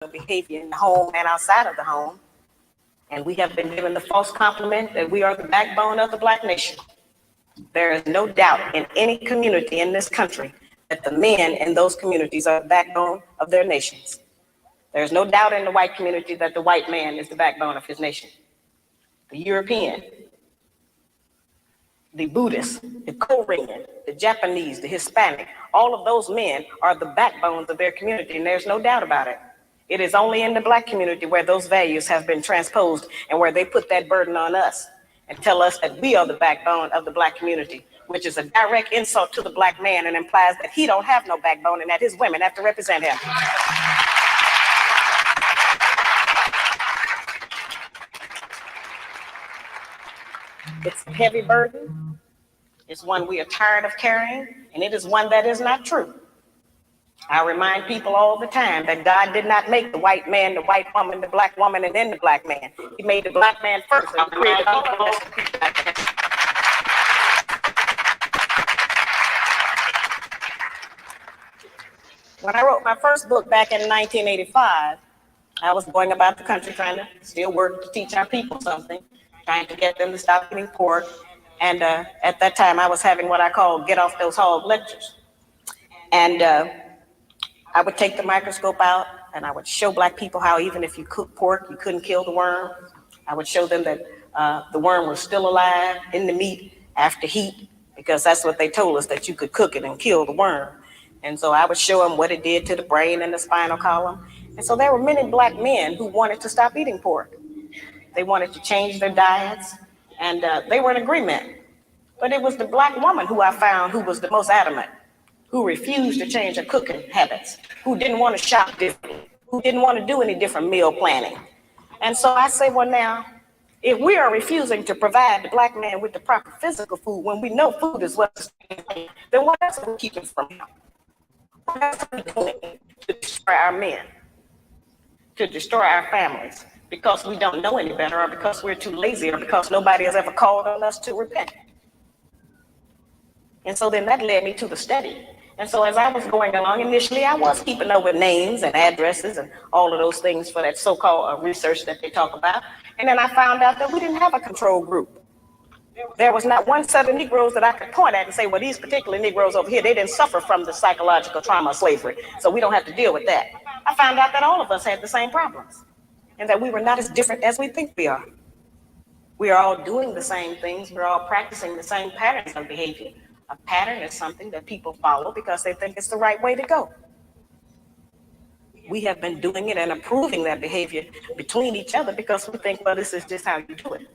behavior in the home and outside of the home. And we have been given the false compliment that we are the backbone of the Black nation. There is no doubt in any community in this country that the men in those communities are the backbone of their nations. There's no doubt in the white community that the white man is the backbone of his nation. The European, the Buddhist, the Korean, the Japanese, the Hispanic, all of those men are the backbones of their community, and there's no doubt about it. It is only in the Black community where those values have been transposed and where they put that burden on us and tell us that we are the backbone of the Black community, which is a direct insult to the Black man and implies that he don't have no backbone and that his women have to represent him. It's a heavy burden. It's one we are tired of carrying, and it is one that is not true. I remind people all the time that God did not make the white man, the white woman, the Black woman, and then the Black man. He made the Black man first. When I wrote my first book back in 1985, I was going about the country trying to still work to teach our people something, trying to get them to stop eating pork. And at that time, I was having what I call get off those hog lectures. And I would take the microscope out and I would show Black people how even if you cook pork, you couldn't kill the worm. I would show them that the worm was still alive in the meat after heat, because that's what they told us, that you could cook it and kill the worm. And so I would show them what it did to the brain and the spinal column. And so there were many Black men who wanted to stop eating pork. They wanted to change their diets, and they were in agreement. But it was the Black woman who I found who was the most adamant, who refused to change her cooking habits, who didn't want to shop differently, who didn't want to do any different meal planning. And so I say, well, now, if we are refusing to provide the Black man with the proper physical food when we know food is what's, then what else are we keeping from him? What else are we doing to destroy our men, to destroy our families, because we don't know any better, or because we're too lazy, or because nobody has ever called on us to repent? And so then that led me to the study. And so as I was going along, initially I was keeping up with names and addresses and all of those things for that so-called research that they talk about. And then I found out that we didn't have a control group. There was not one set of Negroes that I could point at and say, well, these particular Negroes over here, they didn't suffer from the psychological trauma of slavery, so we don't have to deal with that. I found out that all of us had the same problems, and that we were not as different as we think we are. We are all doing the same things. We're all practicing the same patterns of behavior. A pattern is something that people follow because they think it's the right way to go. We have been doing it and approving that behavior between each other because we think, well, this is just how you do it.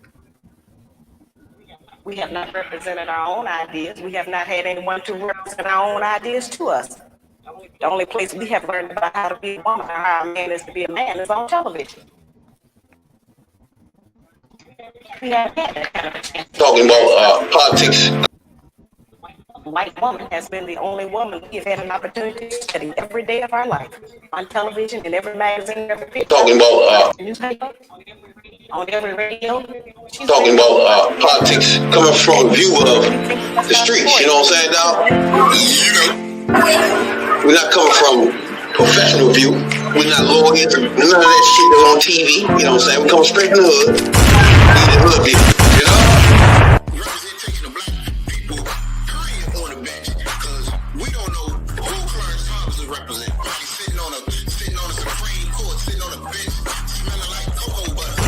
We have not represented our own ideas. We have not had anyone to represent our own ideas to us. The only place we have learned about how to be a woman or how a man is to be a man is on television. We haven't had that kind of a chance. Talking about politics. The white woman has been the only woman we've had an opportunity to study every day of our life, on television, in every magazine, every picture. Talking about newspaper, on every radio. talking about politics coming from a view of the streets. You know what I'm saying, dog? We're not coming from professional view. We're not lawyers. None of that shit that's on TV. You know what I'm saying? We come straight from the hood. We the hood view. You know? Representation of Black people, period, on the bench. Because we don't know who Clarence Thomas is representing. Probably sitting on a Supreme Court, sitting on a bench, smelling like cocoa butter.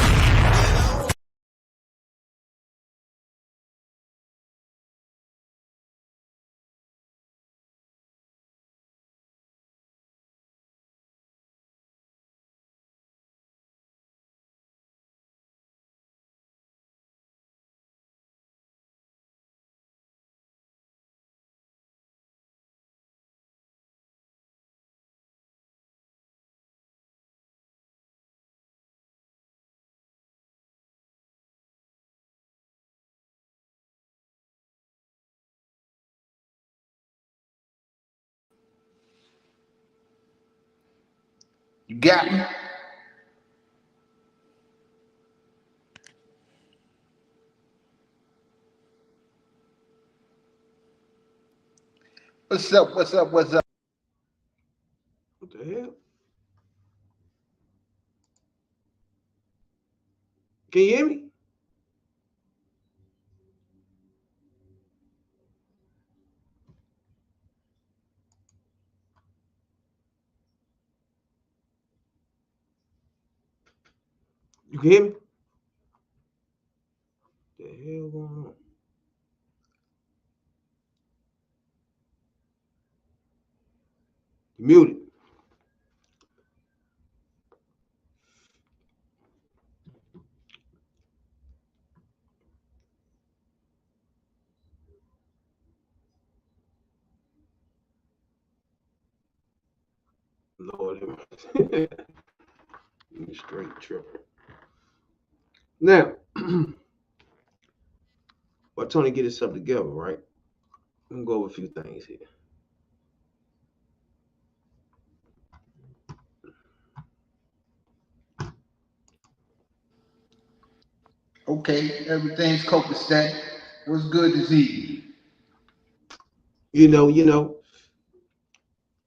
You got me? What's up? What's up? What's up? What the hell? Can you hear me? You can hear me? What the hell going on? You muted. Lord, you straight tripping. Now, while Tony get himself together, right? I'm gonna go over a few things here. Okay, everything's copacetic. What's good this evening? You know,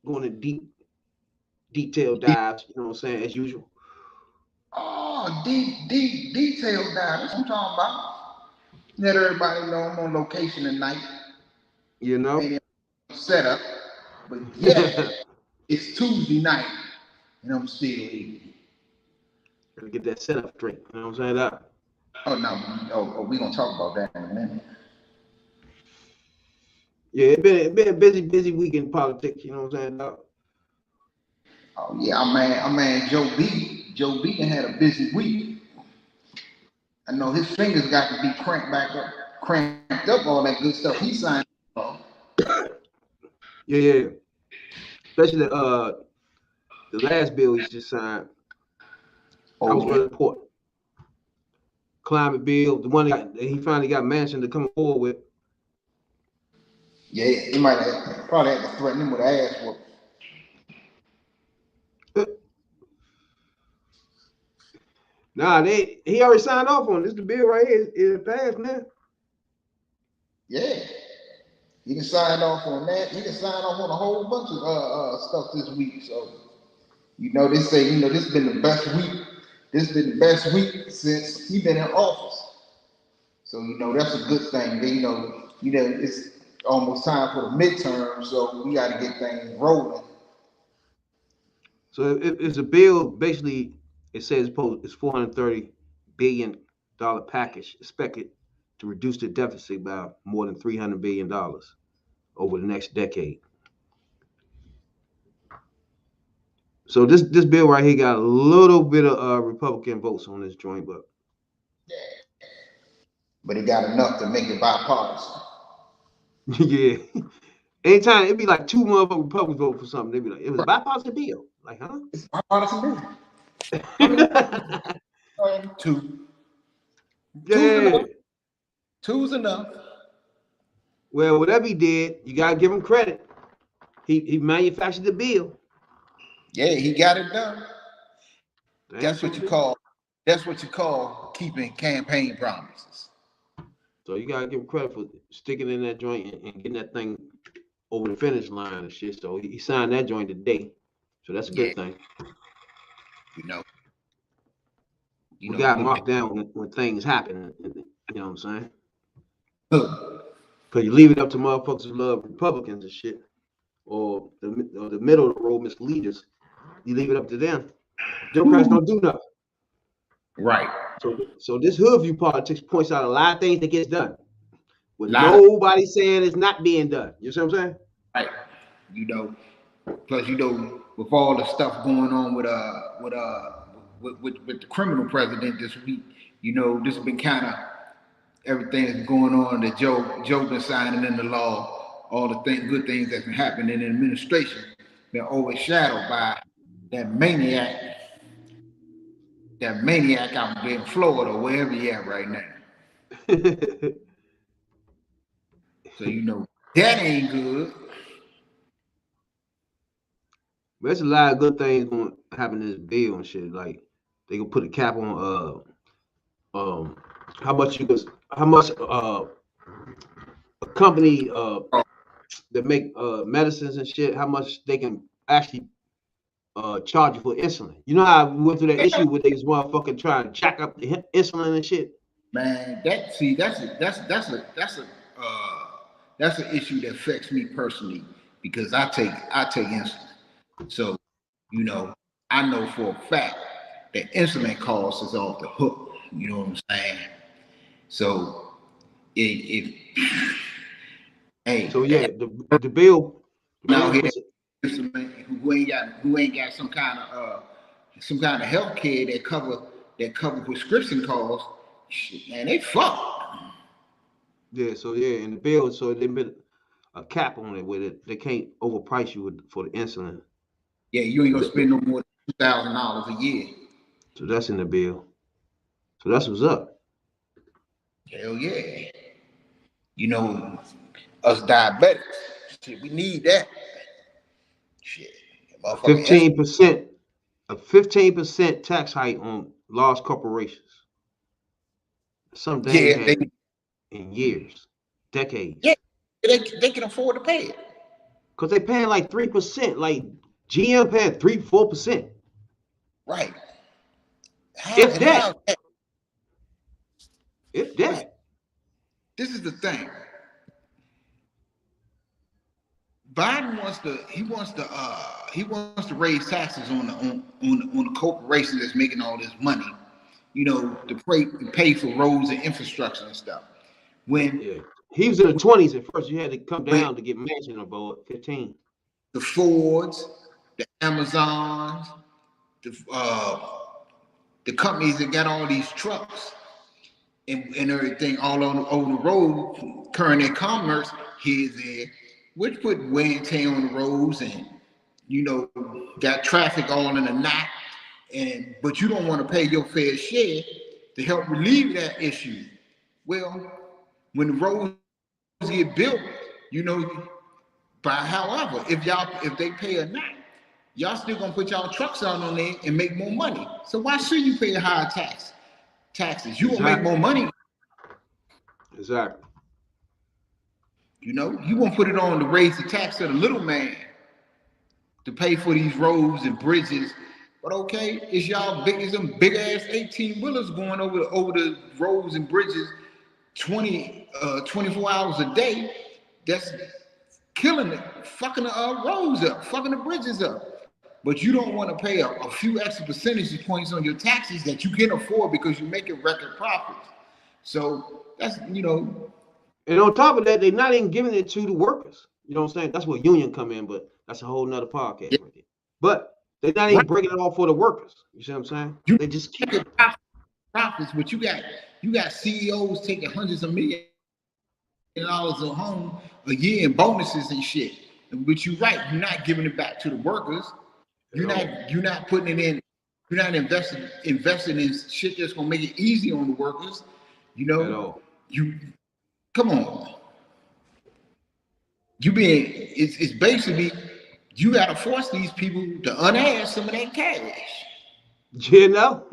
going in detailed dives, you know what I'm saying, as usual. Oh, deep detail dive. That's what I'm talking about. Let everybody know I'm on location tonight. You know? Ain't set up. But yeah, it's Tuesday night and I'm still eating. Gotta get that setup straight. You know what I'm saying? That. Oh no, we're gonna talk about that in a minute. Yeah, it been a busy week in politics, you know what I'm saying? Dog? Oh yeah, our man Joe B. Joe B had a busy week. I know his fingers got to be cranked up, all that good stuff he signed off. Yeah. Especially the last bill he just signed. I was going to report. Climate bill, the one that he finally got Manchin to come forward with. Yeah, he might have probably had to threaten him with an ass whoop. Nah, he already signed off on this. The bill right here is passed now. Yeah, he can sign off on that. He can sign off on a whole bunch of stuff this week. So they say this been the best week. This been the best week since he been in office. So that's a good thing. It's almost time for the midterm, so we got to get things rolling. So it's a bill. Basically, it says it's $430 billion package expected to reduce the deficit by more than $300 billion over the next decade. So this bill right here got a little bit of Republican votes on this joint, but it got enough to make it bipartisan. yeah. Anytime it'd be like two motherfucking Republicans vote for something, they'd be like, it was a bipartisan bill. Like, huh? It's a bipartisan bill. Two. Yeah. Two's enough. Well, whatever he did, you gotta give him credit. He manufactured the bill. Yeah, he got it done. That's what you call keeping campaign promises. So you gotta give him credit for sticking in that joint and getting that thing over the finish line and shit. So he signed that joint today. So that's a good thing. We got marked down when things happen. You know what I'm saying? Because you leave it up to motherfuckers who love Republicans and shit, or the middle of the road misleaders. You leave it up to them. Democrats don't do nothing. Right. So this hood view politics points out a lot of things that gets done, with nobody saying it's not being done. You see what I'm saying? Right. Plus with all the stuff going on with the criminal president this week, this has been kind of everything that's going on that Joe been signing into law, all the good things that's been happening in the administration, been overshadowed by that maniac out there in Florida, wherever he at right now. So that ain't good. There's a lot of good things going to happen in this bill and shit. Like they can put a cap on how much a company that make medicines and shit, how much they can actually charge you for insulin. You know how we went through that issue with these motherfucking trying to jack up the insulin and shit. Man, that's an issue that affects me personally because I take insulin. So, you know, I know for a fact that insulin cost is off the hook. You know what I'm saying? So if hey, So yeah, the bill now here was who ain't got some kind of health care that cover prescription costs, shit, man, they fucked. yeah, so yeah, in the bill, so they been a cap on it with it. They can't overprice you for the insulin. Yeah, you ain't gonna spend no more than $2,000 a year. So that's in the bill. So that's what's up. Hell yeah. You know, us diabetics, shit, we need that. Shit. Motherfucking 15%, a 15% tax hike on large corporations. Some they ain't yeah, had in years, decades. yeah, they can afford to pay it. Cause they paying like 3%, like GM paying 3-4%. Right. If that. If that. This is the thing. Biden wants to raise taxes on the corporation that's making all this money, you know, to pay for roads and infrastructure and stuff. When he was in the 20s at first, you had to come down to get mentioned about 15. The Fords, the Amazons, the companies that got all these trucks and everything all on the road, carrying their commerce here and there, which put wear and tear on the roads and, you know, got traffic all in a knot. But you don't want to pay your fair share to help relieve that issue. Well, when the roads get built, you know, however, if they pay or not, y'all still gonna put y'all trucks out on there and make more money. So why should you pay higher taxes? You gonna make more money. Exactly. You know, you won't put it on to raise the tax of the little man to pay for these roads and bridges. But okay, it's y'all some big ass 18-wheelers going over the roads and bridges 24 hours a day. That's killing it, fucking the roads up, fucking the bridges up. But you don't want to pay a few extra percentage points on your taxes that you can afford because you're making record profits. So that's, you know. And on top of that, they're not even giving it to the workers. You know what I'm saying? That's where union come in, but that's a whole nother podcast right there. But they're not even breaking it off for the workers. You see what I'm saying? They just keep profits, but you got CEOs taking hundreds of millions of dollars at home a year in bonuses and shit. But you're right, you're not giving it back to the workers. You're not putting it in. You're not investing in shit that's gonna make it easy on the workers. You know, come on. It's basically you gotta force these people to unadd some of that cash. You know,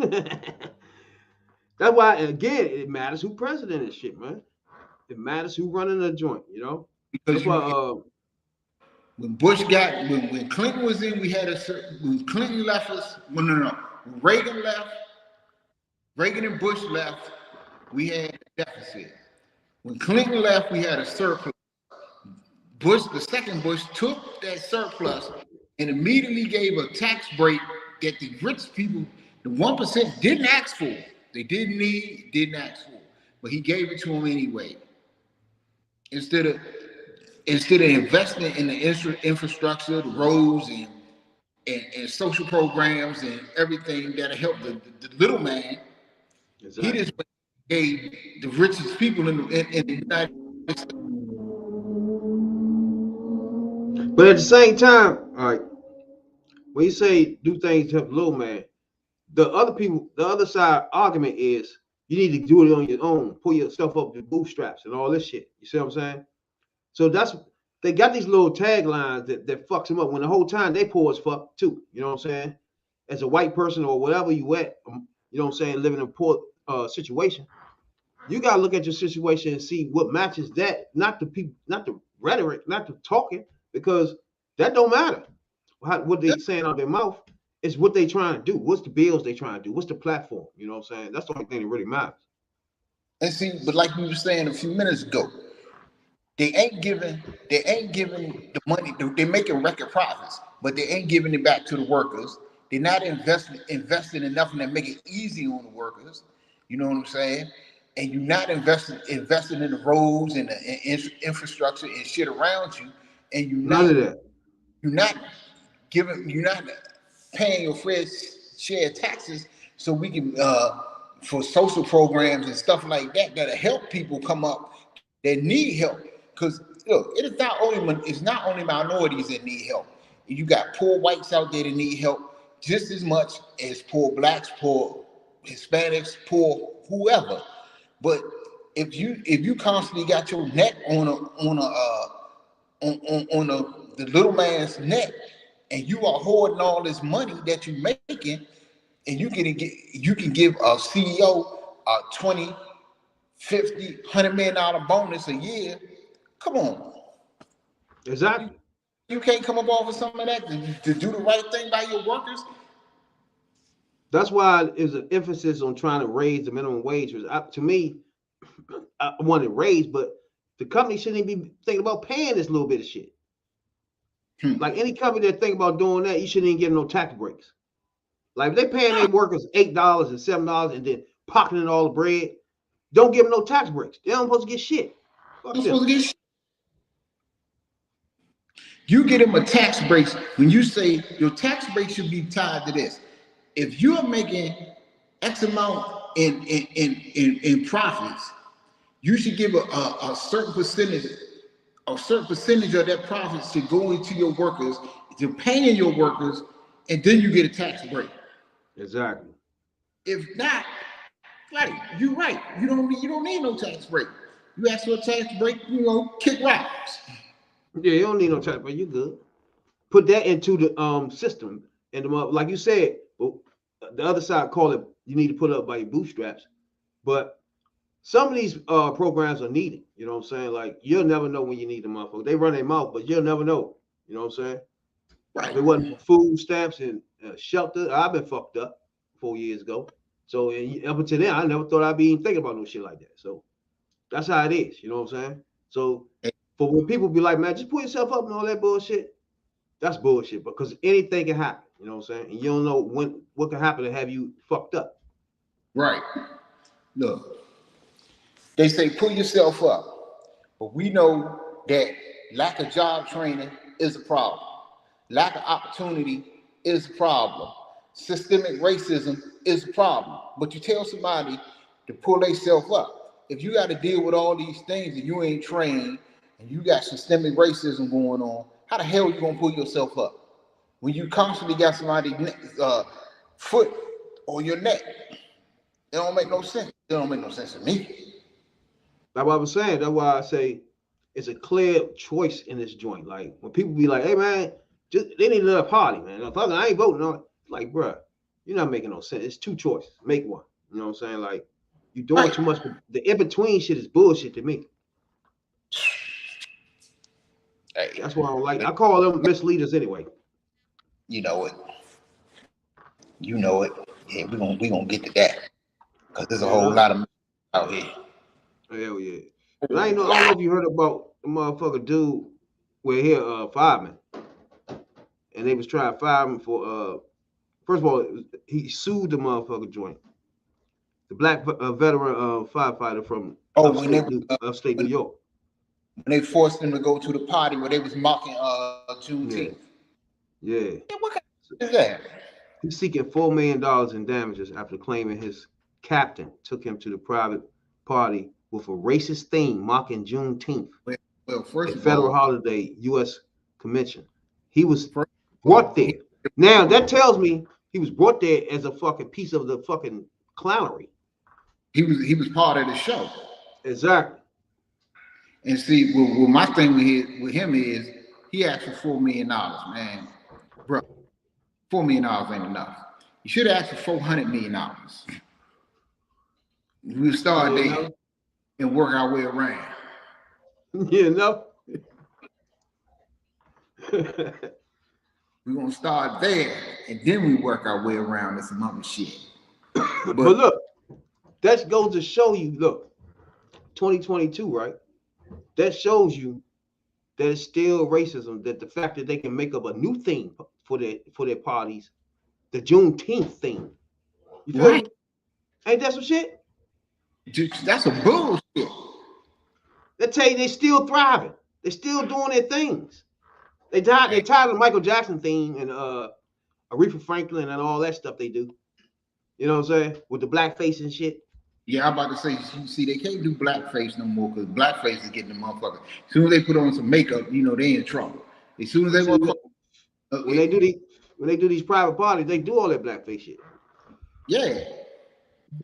that's why again it matters who president is shit, man. It matters who running the joint. You know, because when Clinton was in, we had when Clinton left us. When Reagan left, Reagan and Bush left, we had a deficit. When Clinton left, we had a surplus. The second Bush took that surplus and immediately gave a tax break that the rich people, the 1%, didn't ask for. They didn't need, didn't ask for, but he gave it to them anyway. Instead of investing in the infrastructure, the roads and social programs and everything that'll help the little man, exactly. He just gave the richest people in the United States. But at the same time, all right, when you say do things to help the little man, the other side argument is you need to do it on your own, pull yourself up with bootstraps and all this shit. You see what I'm saying? So they got these little taglines that fucks them up when the whole time they poor as fuck too. You know what I'm saying? As a white person or whatever you at, you know what I'm saying, living in a poor situation, you gotta look at your situation and see what matches that, not the people, not the rhetoric, not the talking, because that don't matter. what they saying out their mouth. It's what they trying to do. What's the bills they trying to do? What's the platform? You know what I'm saying? That's the only thing that really matters. And see, but like we were saying a few minutes ago, they ain't giving the money. They're making record profits, but they ain't giving it back to the workers. They're not investing enough in to make it easy on the workers. You know what I'm saying? And you're not investing in the roads and the infrastructure and shit around you. And None of that. You're not paying your fair share of taxes so we can for social programs and stuff like that that'll help people come up that need help. Because look, it's not only minorities that need help. You got poor whites out there that need help just as much as poor blacks, poor Hispanics, poor whoever. But if you constantly got your neck on the little man's neck, and you are hoarding all this money that you're making, and you can give a CEO a 20, 50, $100 million bonus a year. Come on. Exactly. You can't come up off of some of that to do the right thing by your workers. That's why there's an emphasis on trying to raise the minimum wage. To me, I want it raised, but the company shouldn't even be thinking about paying this little bit of shit. Like any company that think about doing that, you shouldn't even give them no tax breaks. Like if they paying their workers $8 and $7 and then pocketing all the bread, don't give them no tax breaks. They don't supposed to get shit. You get them a tax break when you say your tax break should be tied to this. If you're making X amount in profits, you should give a certain percentage. A certain percentage of that profits should go into your workers, to paying your workers, and then you get a tax break. Exactly. If not, like you're right, you don't need no tax break. You ask for a tax break, kick rocks. Yeah, you don't need no tax break. You good. Put that into the system, and like you said, the other side call it you need to put it up by your bootstraps, but some of these programs are needed. You know what I'm saying? Like you'll never know when you need the motherfucker. They run their mouth, but you'll never know. You know what I'm saying? Right. If it wasn't for food stamps and shelter, I've been fucked up 4 years ago. So up until then, I never thought I'd be even thinking about no shit like that. So that's how it is. You know what I'm saying? So for when people be like, man, just put yourself up and all that bullshit, that's bullshit because anything can happen. You know what I'm saying? And you don't know what can happen to have you fucked up. Right. Look, they say pull yourself up, but we know that lack of job training is a problem. Lack of opportunity is a problem. Systemic racism is a problem. But you tell somebody to pull themselves up. If you got to deal with all these things and you ain't trained and you got systemic racism going on, how the hell are you gonna pull yourself up? When you constantly got somebody's foot on your neck, it don't make no sense. It don't make no sense to me. That's what I was saying. That's why I say it's a clear choice in this joint. Like when people be like, "Hey man, they need another party, man. I ain't voting on it." Like, bro, you're not making no sense. It's two choices. Make one. You know what I'm saying? Like you doing too much. The in between shit is bullshit to me. Hey, that's why I don't like. I call them misleaders anyway. You know it. You know it. Yeah, we gonna get to that because there's a whole lot of out here. Hell yeah. But I don't know if you heard about the motherfucker dude where he fireman, and they was trying to fire him for first of all he sued the motherfucker joint, the black veteran firefighter from upstate New York. When they forced him to go to the party where they was mocking Juneteenth. Yeah. What kind of is that? He's seeking $4 million in damages after claiming his captain took him to the private party with a racist theme mocking Juneteenth, a federal holiday, U.S. convention. He was brought there. Now that tells me he was brought there as a fucking piece of the fucking clownery. He was part of the show. Exactly. And see, well my thing with him is he asked for $4 million, man. Bro, $4 million ain't enough. You should have asked for $400 million. We'll start there and work our way around. You know? We're gonna start there, and then we work our way around to some other shit. But look, that goes to show you, look, 2022, right? That shows you that it's still racism, that the fact that they can make up a new theme for their parties, the Juneteenth theme. You feel me? Ain't that some shit? That's a bullshit. They tell you they still thriving. They're still doing their things. They tired of the Michael Jackson theme and Aretha Franklin and all that stuff they do. You know what I'm saying? With the blackface and shit. Yeah, I'm about to say, you see, they can't do blackface no more because blackface is getting the motherfucker. As soon as they put on some makeup, you know, they in trouble. As soon as they want when they do these private parties, they do all that blackface shit. Yeah.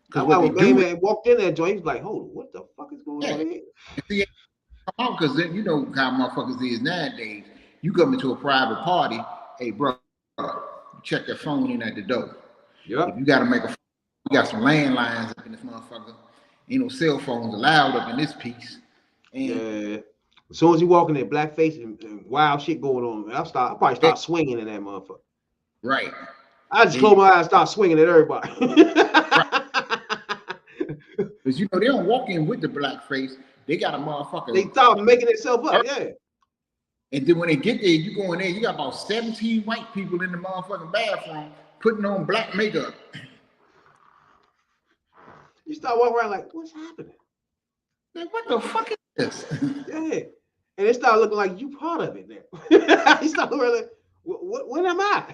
Because when Bayman walked in that joint, he was like, hold on, what the fuck is going on here? See, come out, because then you know how motherfuckers is nowadays. You come into a private party, hey, bro, check your phone in at the door. Yep. If you got to make a we got some landlines up in this motherfucker. Ain't no cell phones allowed up in this piece. And yeah. As soon as you walk in there, blackface and wild shit going on, man, I'll probably start swinging in that motherfucker. Right. I just close my eyes and start swinging at everybody. Because you know, they don't walk in with the blackface. They got a motherfucker. They start making themselves up, yeah. And then when they get there, you go in there, you got about 17 white people in the motherfucking bathroom putting on black makeup. You start walking around like, what's happening? Man, what the fuck is this? Yeah. And it started looking like you part of it now. You start looking like, what am I?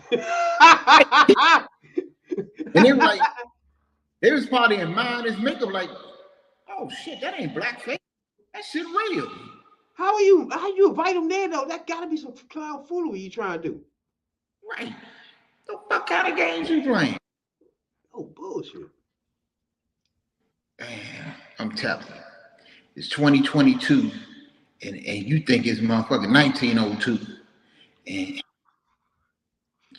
And they were like, they was partying mindless makeup like, oh shit, that ain't blackface. That shit real. How you invite them there though? That gotta be some clown foolery you trying to do. Right. The fuck kind of games you playing? Oh, bullshit. Man, I'm telling you, it's 2022, and you think it's motherfucking 1902, and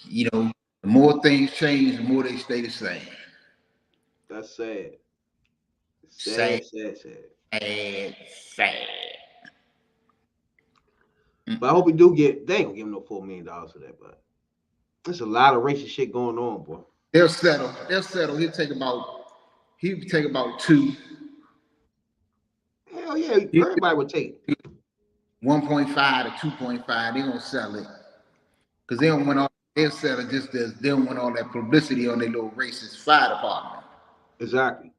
you know, the more things change, the more they stay the same. That's sad. Sad. But I hope we do get. They ain't gonna give him no $4 million for that, but there's a lot of racist shit going on, boy. They'll settle. He'll take about 2. Hell yeah, everybody would take 1.5 to 2.5. They're gonna sell it because they don't want all. They'll sell it just as they don't want all that publicity on their little racist fire department. Exactly.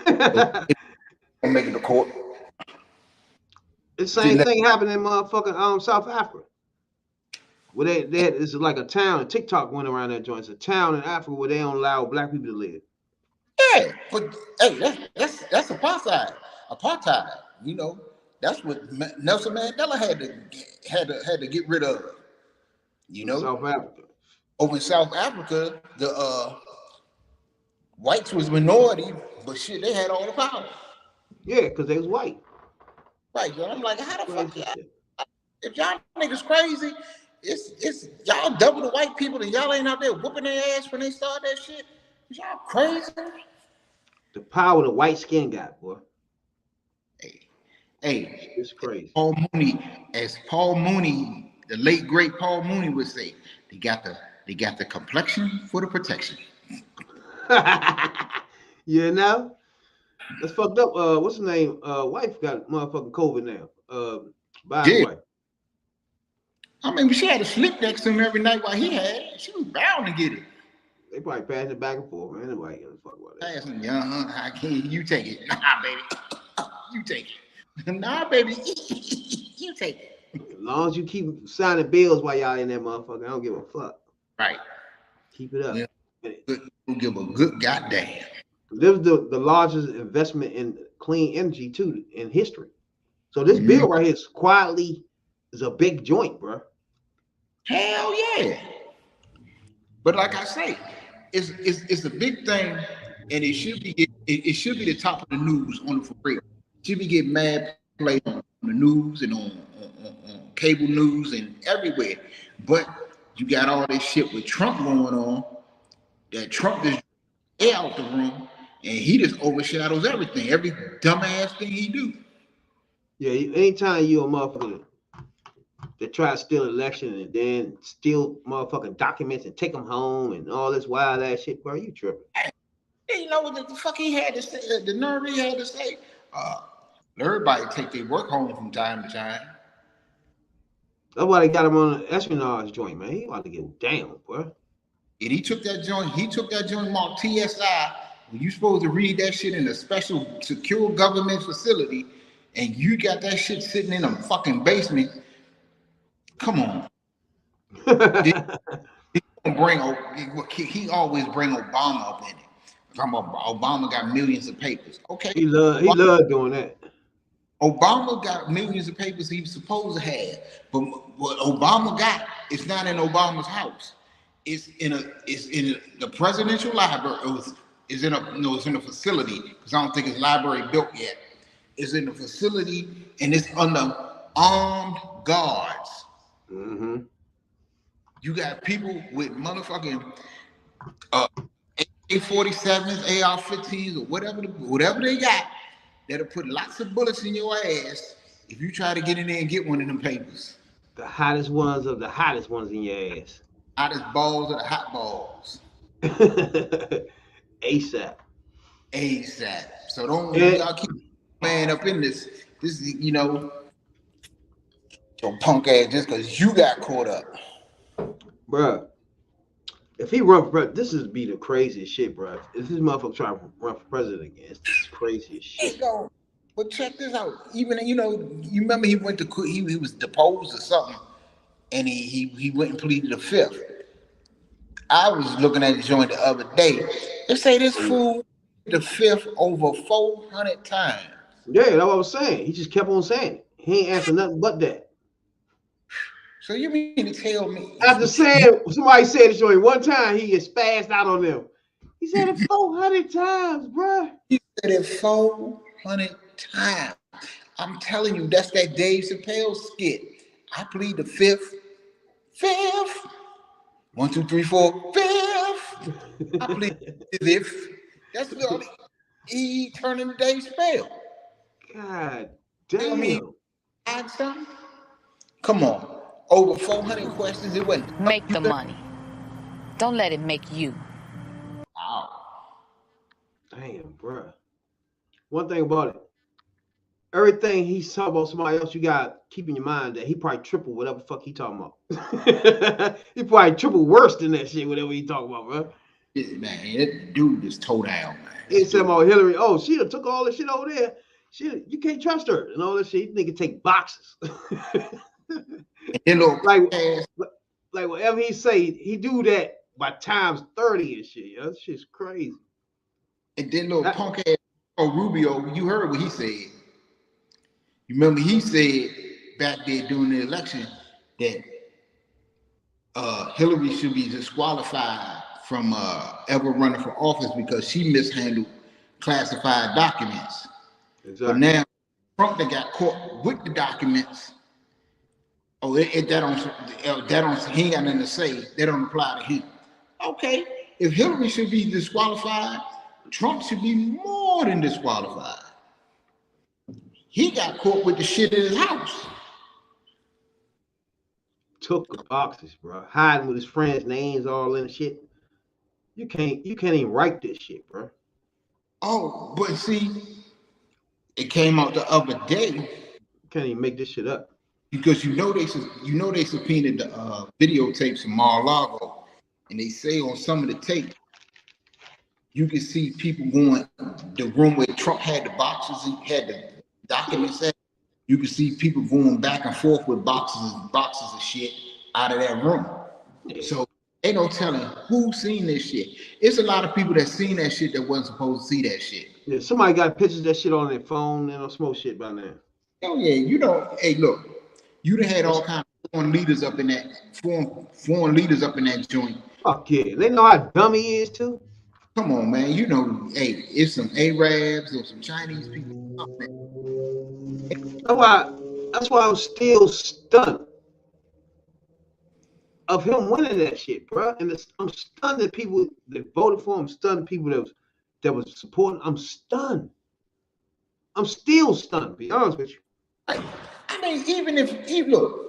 I'm making the court. The same thing happened in motherfucking South Africa. Where they had, this is like a town. TikTok went around that joint. It's a town in Africa where they don't allow black people to live. Yeah, but hey, that's apartheid. Apartheid. You know, that's what Nelson Mandela had to get rid of. You know, South Africa. Over in South Africa, the whites was minority, but shit, they had all the power. Yeah, because they was white. Right. So I'm like, how the fuck y'all? If y'all niggas crazy, it's y'all double the white people and y'all ain't out there whooping their ass when they start that shit. Y'all crazy? The power the white skin got, boy. Hey, it's crazy. Paul Mooney, the late great Paul Mooney would say, they got the complexion for the protection. You know? That's fucked up. What's his name? Wife got motherfucking COVID now. Biden's wife. I mean, she had to sleep next to him every night while he had it. She was bound to get it. They probably passed it back and forth, man. Nobody gives a fuck about that. Passing, I can't. You take it. Nah, baby. You take it. Nah, baby. You take it. As long as you keep signing bills while y'all in that motherfucker, I don't give a fuck. Right. Keep it up. Yeah. Don't give a good goddamn. This is the largest investment in clean energy too in history. So this bill right here quietly is a big joint, bro. Hell yeah! But like I say, it's a big thing, and it should be the top of the news on the parade. It should be getting mad play on the news and on cable news and everywhere. But you got all this shit with Trump going on. That Trump just air out the room. And he just overshadows everything, every dumbass thing he do. Yeah, anytime you a motherfucker They try to steal election and then steal motherfucking documents and take them home and all this wild ass shit, bro. You tripping? You know what the fuck he had to say? The nerve he had to say. Everybody take their work home from time to time. That's why they got him on the espionage joint, man. He about to get down, bro. And he took that joint marked TSI. When you supposed to read that shit in a special secure government facility, and you got that shit sitting in a fucking basement. Come on. He always bring Obama up in it. Obama got millions of papers. Okay. He loved doing that. Obama got millions of papers he was supposed to have, but what Obama got is not in Obama's house. It's in the presidential library. It's in a facility because I don't think his library built yet. It's in a facility and it's under armed guards. Mm-hmm. You got people with motherfucking AK-47s, AR-15s, or whatever they got that'll put lots of bullets in your ass if you try to get in there and get one of them papers. The hottest ones of the hottest ones in your ass. Hottest balls of the hot balls. ASAP. So don't y'all keep playing up in this your punk ass just because you got caught up. Bruh, if he run for president, this is be the craziest shit, bruh. If this motherfucker try to run for president again, it's the craziest shit. But check this out. Even you remember he went to he was deposed or something, and he went and pleaded the fifth. I was looking at the joint the other day. They say this fool the fifth over 400 times. Yeah, that's what I was saying. He just kept on saying it. He ain't answering nothing but that. So you mean to tell me? After saying, somebody said it showing one time, he gets spazzed out on them. He said it 400 times, bruh. He said it 400 times. I'm telling you, that's that Dave Chappelle skit. I plead the fifth. 1, 2, 3, 4. Fifth. I plead the fifth. That's what he turned into Dave Chappelle. God damn. Add something? Come on. Over 400 questions. It wasn't. Make the money. Don't let it make you. Wow. Damn, bruh. One thing about it, everything he's talking about somebody else, you got keep in your mind that he probably triple whatever the fuck he talking about. He probably triple worse than that shit, whatever he talking about, bro. Man, that dude is toe down, man. He said about Hillary, oh, she done took all this shit over there. You can't trust her and all that shit. Nigga take boxes. like whatever he say, he do that by times 30 and shit. That shit's crazy. And then little punk ass Rubio, you heard what he said. You remember he said back there during the election that Hillary should be disqualified from ever running for office because she mishandled classified documents. Exactly. But now Trump that got caught with the documents. Oh, he ain't got nothing to say. They don't apply to him. Okay, if Hillary should be disqualified, Trump should be more than disqualified. He got caught with the shit in his house. Took the boxes, bro. Hiding with his friends' names all in the shit. You can't even write this shit, bro. Oh, but see, it came out the other day. You can't even make this shit up. Because they subpoenaed the videotapes from Mar-a-Lago, and they say on some of the tape, you can see people going the room where Trump had the boxes, he had the documents at. You can see people going back and forth with boxes of shit out of that room. Yeah. So ain't no telling who seen this shit. It's a lot of people that seen that shit that wasn't supposed to see that shit. Yeah, somebody got pictures of that shit on their phone and on smoke shit by now. Oh yeah, hey look. You done had all kinds of foreign leaders up in that joint. Fuck yeah, they know how dumb he is too. Come on, man. Hey, it's some Arabs or some Chinese people. That's why I'm still stunned of him winning that shit, bro. And I'm stunned that people that voted for him. I'm stunned people that was supporting. I'm stunned. I'm still stunned. To be honest with you. I mean, even if he look,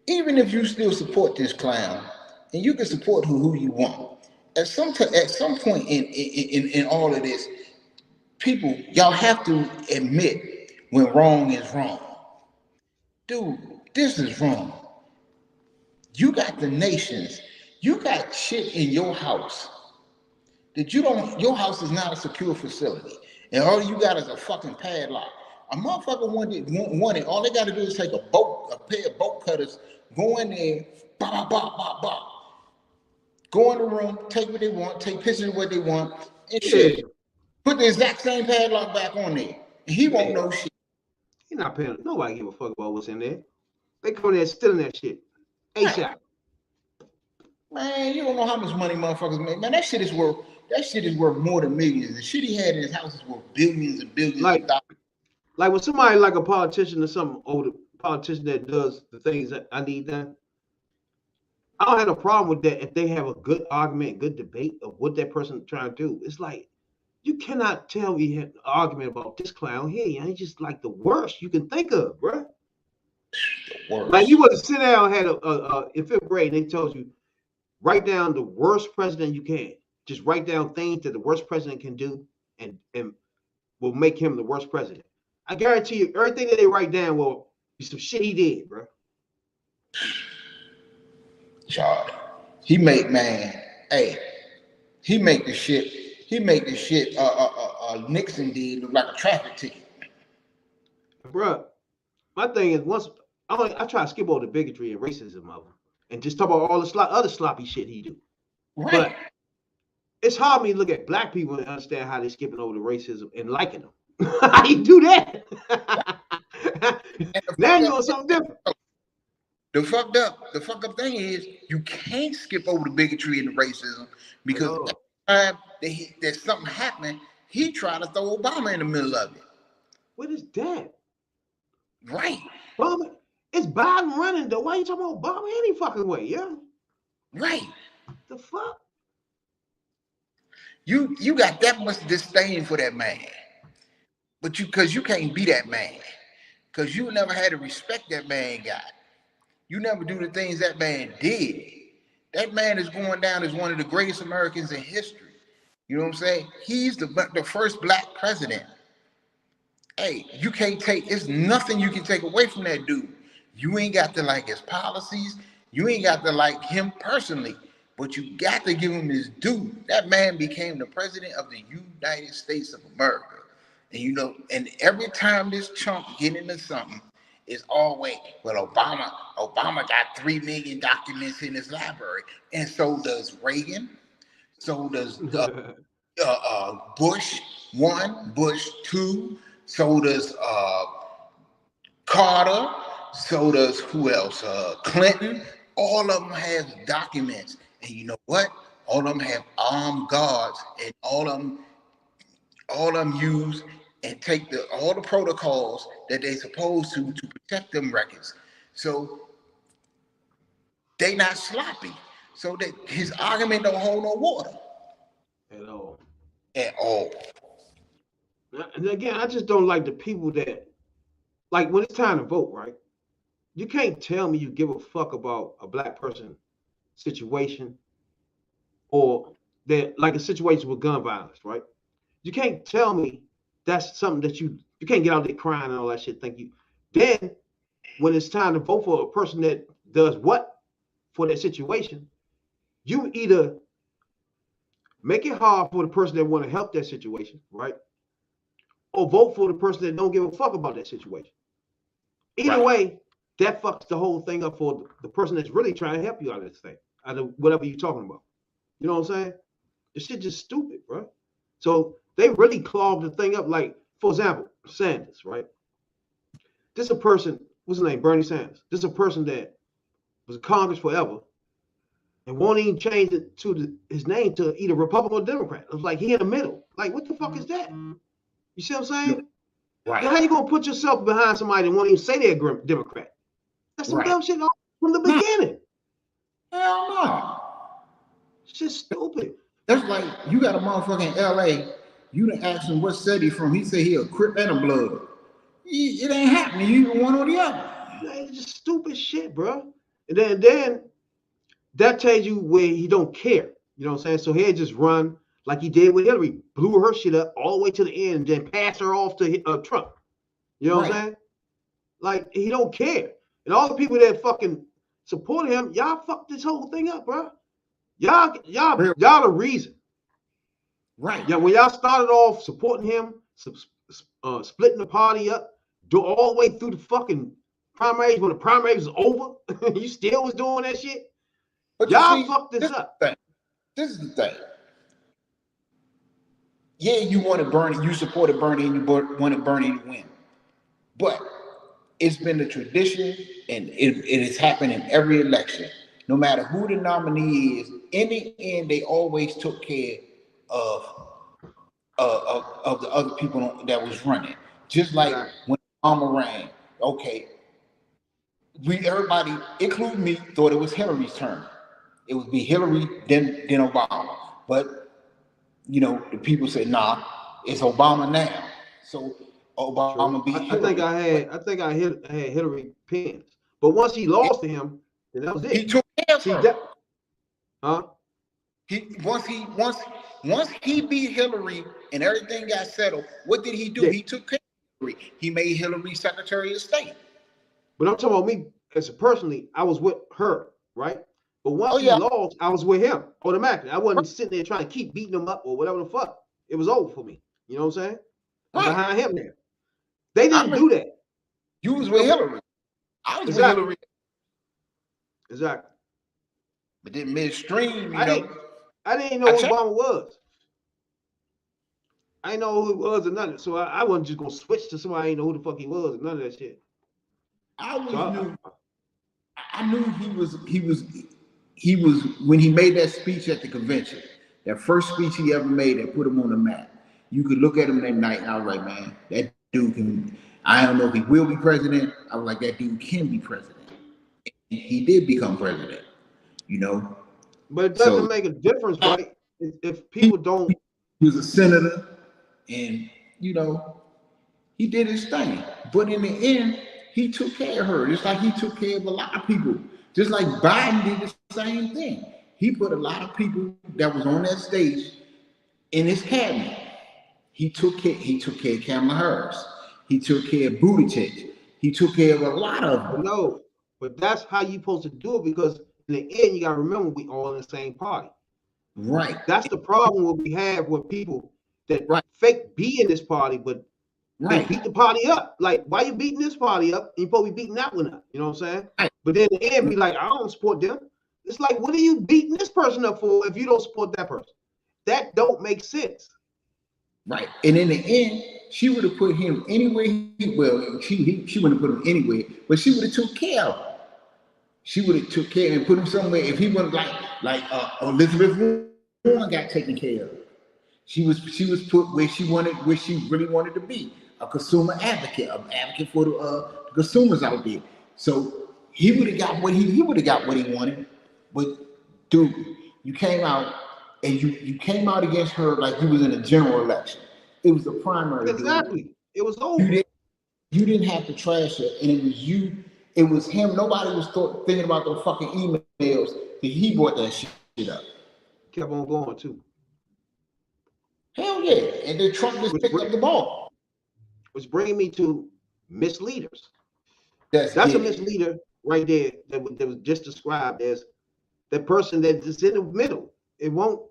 even if you still support this clown, and you can support who you want, at some point in all of this, people, y'all have to admit when wrong is wrong. Dude, this is wrong. You got the nations. You got shit in your house that you don't. Your house is not a secure facility, and all you got is a fucking padlock. A motherfucker wanted. All they got to do is take a pair of bolt cutters, go in there, bop, bop, bop, bop. Go in the room, take what they want, take pictures of what they want, and shit. Yeah. Put the exact same padlock back on there. And he won't know shit. He's not paying. Nobody give a fuck about what's in there. They come in there stealing that shit. ASAP. Man, you don't know how much money motherfuckers make. Man, that shit is worth more than millions. The shit he had in his house is worth billions and billions of dollars. Like when somebody like a politician or some older politician that does the things that I need done, I don't have a problem with that if they have a good argument, good debate of what that person is trying to do. It's like, you cannot tell me an argument about this clown here. He's just like the worst you can think of, bro. Like you would have sit down and had in fifth grade, and they told you, write down the worst president you can. Just write down things that the worst president can do and will make him the worst president. I guarantee you, everything that they write down will be some shit he did, bro. Charlie, he make the shit Nixon did look like a traffic ticket. Bro, my thing is, once I try to skip all the bigotry and racism of him and just talk about all the other sloppy shit he do. Right. But it's hard for me to look at black people and understand how they're skipping over the racism and liking them. How you do that? Now you're doing something different. The fucked up thing is you can't skip over the bigotry and the racism because every time there's something happening, he tried to throw Obama in the middle of it. What is that? Right. Obama, it's Biden running though. Why are you talking about Obama any fucking way, yeah? Right. The fuck? You got that much disdain for that man. But because you can't be that man. Because you never had the respect that man got. You never do the things that man did. That man is going down as one of the greatest Americans in history. You know what I'm saying? He's the first black president. Hey, you can't take, it's nothing you can take away from that dude. You ain't got to like his policies. You ain't got to like him personally. But you got to give him his due. That man became the president of the United States of America. And you know, and every time this chump get into something, it's always, well, Obama got 3 million documents in his library. And so does Reagan. So does Bush 1, Bush 2. So does Carter. So does who else? Clinton. All of them have documents. And you know what? All of them have armed guards, and all of them use and take all the protocols that they supposed to protect them records. So they not sloppy. So that his argument don't hold no water. At all. At all. And again, I just don't like the people that, like when it's time to vote, right? You can't tell me you give a fuck about a black person situation or that, like a situation with gun violence, right? You can't tell me that's something that you can't get out there crying and all that shit. Thank you. Then when it's time to vote for a person that does what for that situation, you either make it hard for the person that want to help that situation, right? Or vote for the person that don't give a fuck about that situation. Either way, that fucks the whole thing up for the person that's really trying to help you out of this thing, out of whatever you're talking about. You know what I'm saying? This shit just stupid, bro. So they really clogged the thing up. Like, for example, Sanders, right? This is a person, what's his name? Bernie Sanders. This is a person that was in Congress forever and won't even change it to his name to either Republican or Democrat. It was like he in the middle. Like, what the fuck is that? You see what I'm saying? Right. How you gonna put yourself behind somebody that won't even say they're a Democrat? That's some dumb shit from the beginning. Hell no. It's just stupid. That's like you got a motherfucker in LA. You done ask him what city he from. He say he a Crip and a Blood. It ain't happening. You either one or the other. It's just stupid shit, bro. And then that tells you where he don't care. You know what I'm saying? So he'll just run like he did with Hillary, blew her shit up all the way to the end, and then pass her off to Trump. You know what I'm saying? Like he don't care. And all the people that fucking support him, y'all fucked this whole thing up, bro. Y'all the reason. Right. Yeah, when y'all started off supporting him, splitting the party up, all the way through the fucking primaries, when the primaries was over, you still was doing that shit. But y'all fucked this up. This is the thing. Yeah, you wanted Bernie, you supported Bernie, and you wanted Bernie to win. But it's been the tradition, and it has happened in every election. No matter who the nominee is, in the end, they always took care of the other people that was running. Just like when Obama ran, okay, everybody, including me, thought it was Hillary's turn. It would be Hillary, then Obama. But you know, the people said, nah, it's Obama now. So Obama beat Hillary. I think I had Hillary pins. But once he lost to him, then that was it. He took care of her. Once he beat Hillary and everything got settled, what did he do? He took care of Hillary. He made Hillary Secretary of State. But I'm talking about me as personally, I was with her, right? But once he lost, I was with him automatically. I wasn't sitting there trying to keep beating him up or whatever the fuck. It was over for me. You know what I'm saying? I'm behind him there. They didn't do that. You was with Hillary. I was with Hillary. Exactly. But then midstream, I didn't even know who Obama was. I didn't know who he was or nothing. So I wasn't just gonna switch to somebody I didn't know who the fuck he was or none of that shit. I knew he was when he made that speech at the convention, that first speech he ever made that put him on the map. You could look at him that night and I was like, man, that dude can, I don't know if he will be president. I was like, that dude can be president. And he did become president, you know. But it doesn't make a difference, right? If people don't. He was a senator and, you know, he did his thing. But in the end, he took care of her. Just like he took care of a lot of people. Just like Biden did the same thing. He put a lot of people that was on that stage in his cabinet. He took care of Kamala Harris. He took care of Buttigieg. He took care of a lot of them. No, but that's how you supposed to do it because in the end, you got to remember we all in the same party. Right. That's the problem what we have with people that fake be in this party, but they beat the party up. Like, why you beating this party up? You supposed to be beating that one up. You know what I'm saying? Right. But then in the end, be like, I don't support them. It's like, what are you beating this person up for if you don't support that person? That don't make sense. Right. And in the end, she would have put him anywhere. She wouldn't have put him anywhere, but she would have took care of him. She would have took care and put him somewhere. If he wasn't like Elizabeth Warren got taken care of. She was put where she really wanted to be, a consumer advocate, an advocate for the consumers out there. So he would have got what he wanted. But dude, you came out and you came out against her like you was in a general election. It was the primary. Exactly. Dude. It was over. You didn't have to trash it, and it was you. It was him. Nobody was thinking about those fucking emails that he brought that shit up. Kept on going too. Hell yeah. And then Trump just picked up the ball. Which brings me to misleaders. That's a misleader right there that was just described as the person that is in the middle. It won't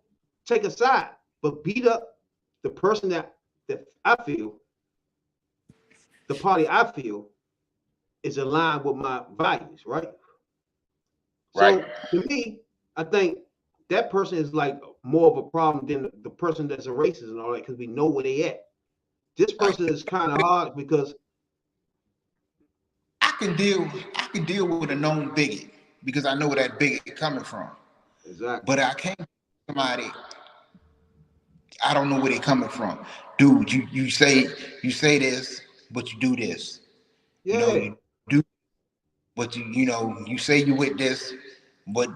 take a side, but beat up the person that I feel, the party I feel is aligned with my values, right? So to me, I think that person is like more of a problem than the person that's a racist and all that, because we know where they at. This person is kind of hard because I can deal with a known bigot because I know where that bigot coming from. Exactly. But I can't somebody I don't know where they coming from. Dude, you say this, but you do this. Yeah. You know, you do, but you say you with this, but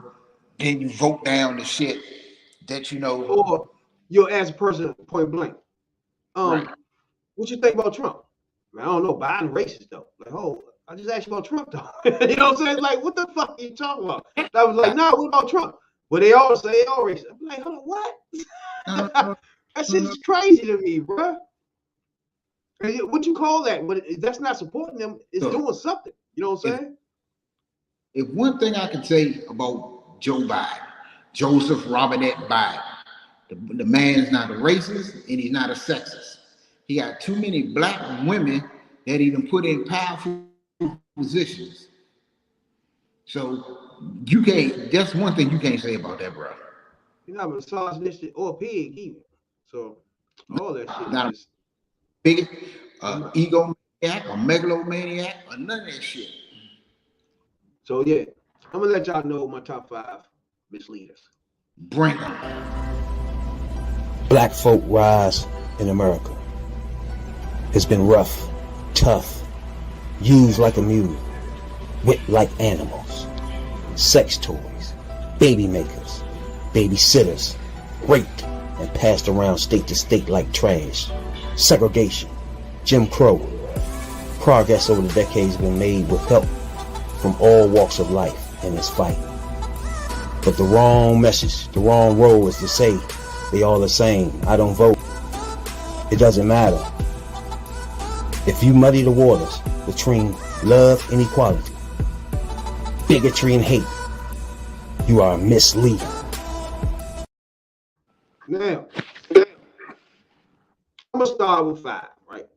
then you vote down the shit that you know. Or you'll ask a person point blank. What you think about Trump? I don't know. Biden racist though. Like, oh, I just asked you about Trump, though. You know what I'm saying? Like, what the fuck are you talking about? And I was like, no, what about Trump? Well, they all say they all racist. I'm like, hold on, what? That shit is crazy to me, bro. What you call that? But that's not supporting them. It's doing something. You know what I'm saying? If one thing I can say about Joe Biden, Joseph Robinette Biden, the man is not a racist and he's not a sexist. He got too many black women that he done put in powerful positions. So you can't. That's one thing you can't say about that, bro. He's not a misogynist or a pig either. So all that shit. Not a bigot, egomaniac, or megalomaniac, or none of that shit. So yeah, I'm gonna let y'all know my top 5 misleaders. Bring them. Black folk rise in America. It's been rough, tough, used like a mule, whipped like animals, sex toys, baby makers, babysitters, raped and passed around state to state like trash, segregation, Jim Crow. Progress over the decades has been made with help from all walks of life in this fight. But the wrong message, the wrong role is to say they all the same. I don't vote. It doesn't matter. If you muddy the waters between love and equality, bigotry and hate, you are a misleader. Now, I'm gonna start with 5, right?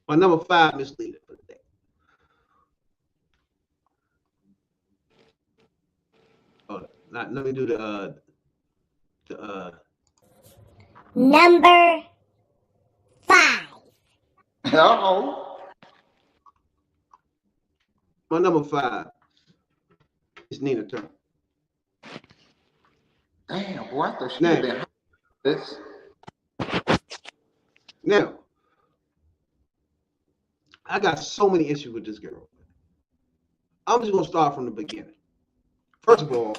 My number 5 misleader for the day. Let me do the Number 5. Uh-oh. my number 5 is Nina Turner. Damn, boy, I thought she had been this. Now, I got so many issues with this girl. I'm just gonna start from the beginning. First of all,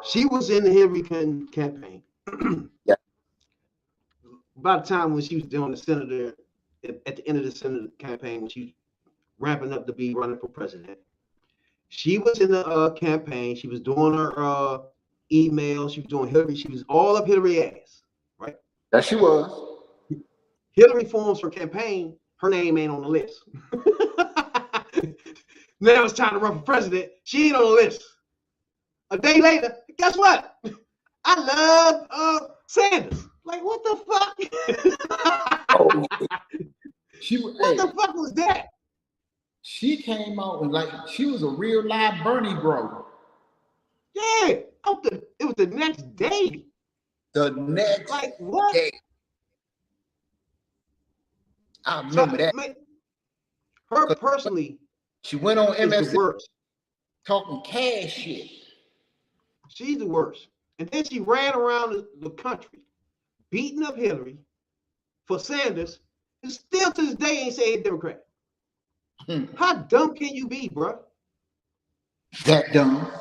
she was in the Hillary Clinton campaign. Yeah. By the time when she was doing the senator, at the end of the senator campaign, when she was ramping up to be running for president, she was in the campaign. She was doing her emails. She was doing Hillary. She was all up Hillary ass, right? That she was. Hillary forms her campaign. Her name ain't on the list. Now it's time to run for president. She ain't on the list. A day later, guess what? I love Sanders. Like, what the fuck? Oh. What the fuck was that? She came out and like she was a real live Bernie bro. Yeah, it was the next day. The next Like what? day. I remember that. Her personally, she went on is MSN the worst. talking cash shit. She's the worst. And then she ran around the country beating up Hillary for Sanders, and still to this day ain't say a Democrat. How dumb can you be, bro? That dumb.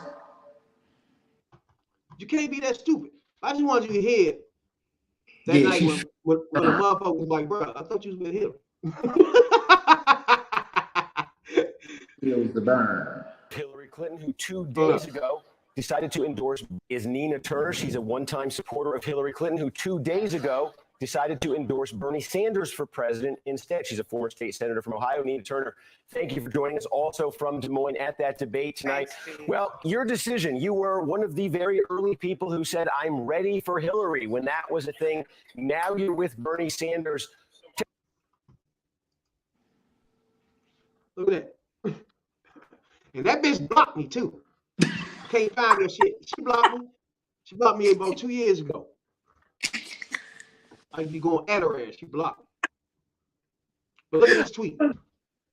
You can't be that stupid. I just wanted you to hear that night when the motherfucker was like, bro, I thought you was with Hillary. Feels the burn. Hillary Clinton, who 2 days ago decided to endorse, is Nina Turner. She's a one-time supporter of Hillary Clinton, who 2 days ago decided to endorse Bernie Sanders for president instead. She's a former state senator from Ohio. Nina Turner, thank you for joining us, also from Des Moines at that debate tonight. Well, your decision, you were one of the very early people who said, I'm ready for Hillary when that was a thing. Now you're with Bernie Sanders. Look at that. And that bitch blocked me too. Can't find her shit. She blocked me. She blocked me about 2 years ago. I'd be going at her ass. She blocked me. But look at this tweet.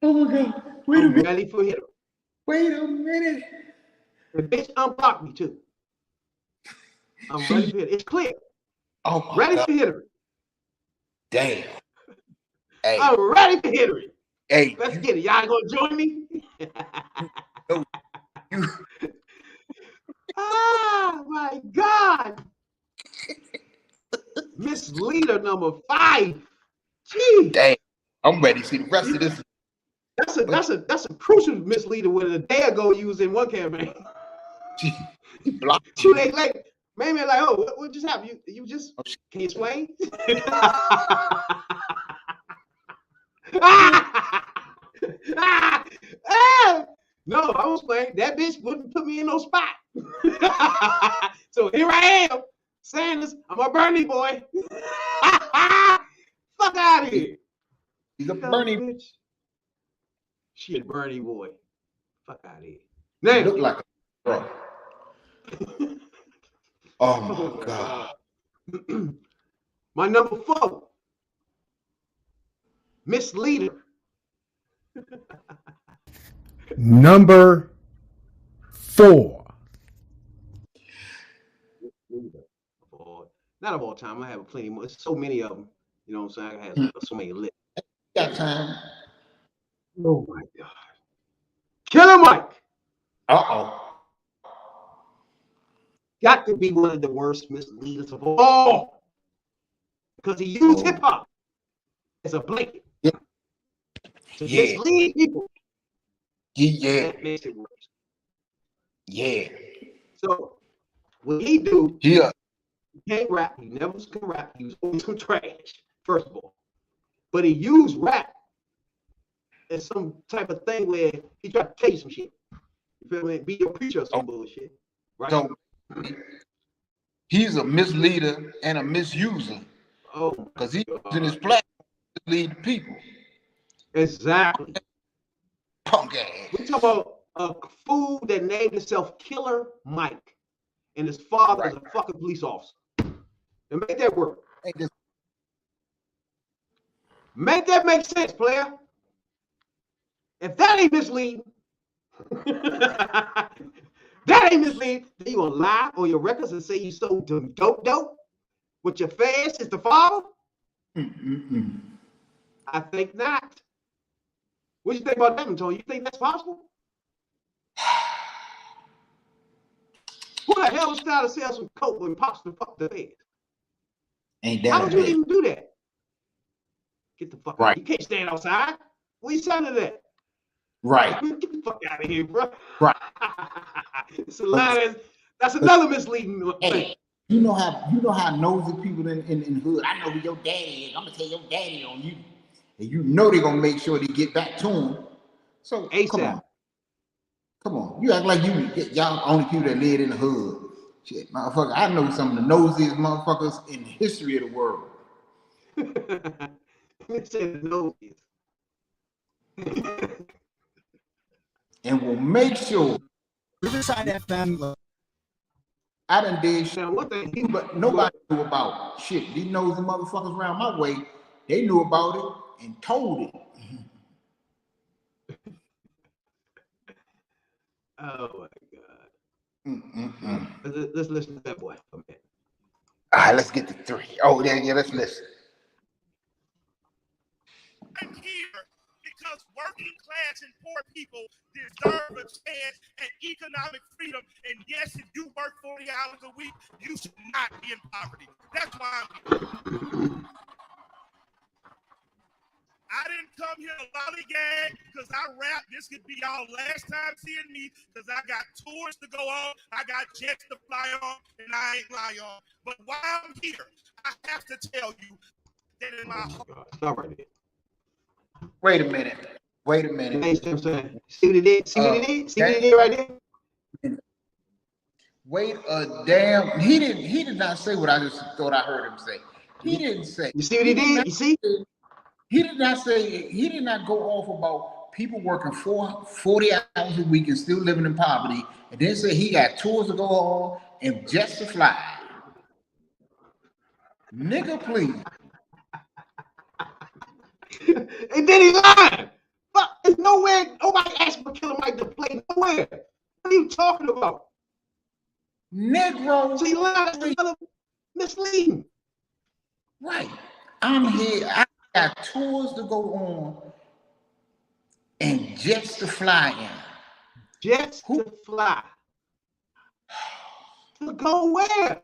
Oh my God. Wait a minute. Ready for Hillary. Wait a minute. The bitch unblocked me too. I'm ready for Hillary. It's clear. Oh my ready God. for Hillary. Damn. Hey. I'm ready for Hillary. Hey. Let's get it. Y'all gonna join me? Oh my God. Misleader number 5. Gee. Damn. I'm ready to see the rest of this. That's a crucial misleader. When a day ago you was in one campaign. She blocked 2 you. days later, maybe like, oh, what just happened? You just can you explain? No, I was playing. That bitch wouldn't put me in no spot. So here I am, Sanders. I'm a Bernie boy. Fuck out of here. He's a Bernie. Bitch. She a Bernie boy. Fuck out of here. Now, Look like a girl. Oh my God. My number 4, Misleader. Number 4. Not of all time. I have plenty more. There's so many of them. You know what I'm saying? I have so many lists. Got time. Oh my God. Killer Mike. Uh-oh. Got to be one of the worst misleaders of all. Because he used hip hop as a blanket to mislead people. Yeah. That makes it worse. Yeah. So what he do, Yeah. he can't rap. He never was gonna rap. He was always some trash, first of all. But he used rap as some type of thing where he tried to tell you some shit. You feel me? Be a preacher or some bullshit. Right? So he's a misleader and a misuser. Oh, because he's using his platform to lead the people. Exactly. Punk ass. We talk about a fool that named himself Killer Mike, and his father is a fucking police officer. And make that work. Make that make sense, player. If that ain't misleading, that ain't misleading, then you gonna lie on your records and say you sold dope with your fans is the father? I think not. What do you think about that, Tony? You think that's possible? Who the hell is trying to sell some coke when pops the fuck the feds? Ain't that How would you even do that? Get the fuck out. You can't stand outside. Where you selling that? Right. Get the fuck out of here, bro. Right. It's a lie. That's another misleading thing. You know how nosy people in the hood. I know who your daddy is. I'm gonna tell your daddy on you, and you know they're gonna make sure they get back to him. So ASAP. Come on. You act like y'all only people that live in the hood. Shit, motherfucker. I know some of the nosiest motherfuckers in the history of the world. And will make sure. Riverside FM. I done did shit, but nobody knew about shit. These nosy motherfuckers around my way, they knew about it and told it. Oh my God. Let's listen to that boy for a minute. All right, let's get to 3. Oh, yeah, let's listen. I'm here because working class and poor people deserve a chance at economic freedom. And yes, if you work 40 hours a week, you should not be in poverty. That's why I'm here. I didn't come here to lollygag because I rap. This could be y'all last time seeing me because I got tours to go on, I got jets to fly on, and I ain't lie on. But while I'm here, I have to tell you that in my heart. Stop right there. Wait a minute. See what he did? See what he did right there? Wait a damn. He did not say what I just thought I heard him say. He didn't say. You see what he did? You see? He did not say, he did not go off about people working 40 hours a week and still living in poverty, and then say he got tours to go on and jets to fly. Nigga, please. And then he lied. Fuck, there's nowhere, nobody asked for Killer Mike to play nowhere. What are you talking about? Negro. So he lied. That's another misleading. Right. I'm here. I got tours to go on and jets to fly in. Jets to fly. To go where?